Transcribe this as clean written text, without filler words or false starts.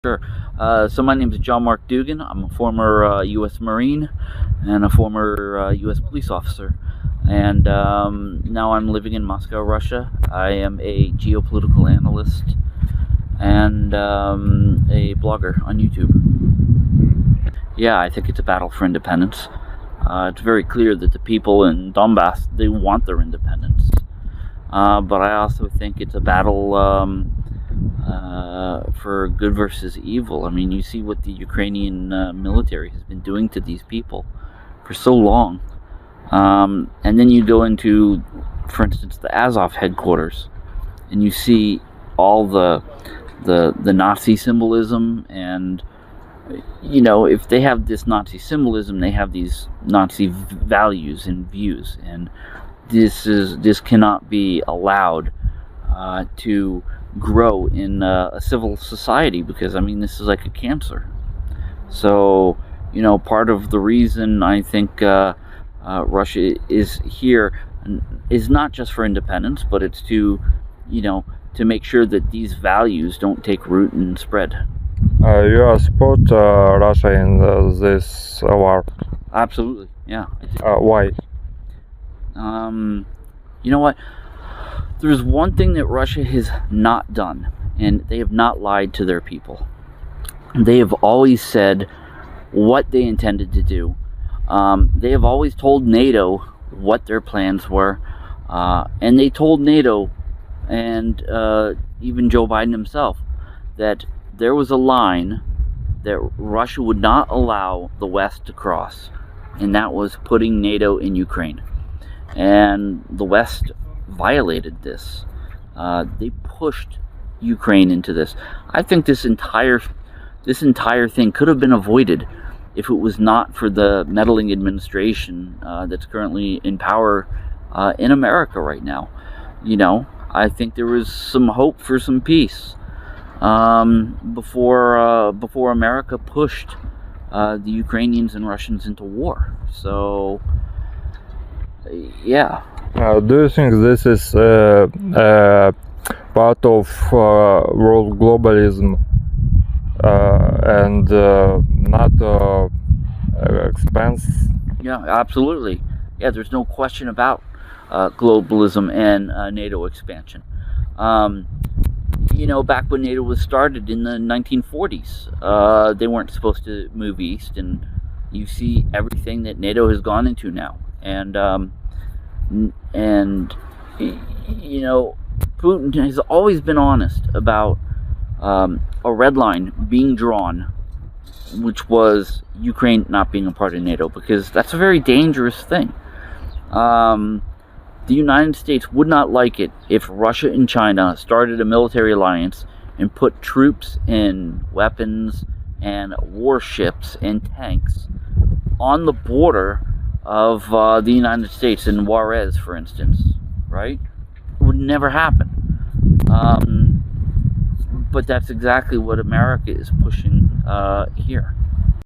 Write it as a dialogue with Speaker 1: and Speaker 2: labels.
Speaker 1: Sure. So my name is John Mark Dugan. I'm a former U.S. Marine and a former U.S. police officer. And now I'm living in Moscow, Russia. I am a geopolitical analyst and a blogger on YouTube. Yeah, I think it's a battle for independence. It's very clear that the people in Donbass, they want their independence. But I also think it's a battle for good versus evil. I mean, you see what the Ukrainian military has been doing to these people for so long. And then you go into, for instance, the Azov headquarters, and you see all the Nazi symbolism. And if they have this Nazi symbolism, they have these Nazi values and views, and this cannot be allowed to grow in a civil society, because this is like a cancer. So part of the reason I think Russia is here is not just for independence, but it's to make sure that these values don't take root and spread.
Speaker 2: You support Russia in this war?
Speaker 1: Absolutely, yeah.
Speaker 2: Why?
Speaker 1: You know what? There's one thing that Russia has not done, and they have not lied to their people. They have always said what they intended to do. They have always told NATO what their plans were, and they told NATO and even Joe Biden himself that there was a line that Russia would not allow the West to cross, and that was putting NATO in Ukraine. And the West violated this. They pushed Ukraine into this. I think this entire thing could have been avoided if it was not for the meddling administration that's currently in power in America right now. I think there was some hope for some peace before America pushed the Ukrainians and Russians into war. So, yeah.
Speaker 2: Do you think this is part of world globalism and not expense?
Speaker 1: Yeah, absolutely. Yeah, there's no question about globalism and NATO expansion. Back when NATO was started in the 1940s, they weren't supposed to move east, and you see everything that NATO has gone into now. And Putin has always been honest about a red line being drawn, which was Ukraine not being a part of NATO, because that's a very dangerous thing. The United States would not like it if Russia and China started a military alliance and put troops and weapons and warships and tanks on the border of the United States in Juarez, for instance, right? It would never happen. But that's exactly what America is pushing here.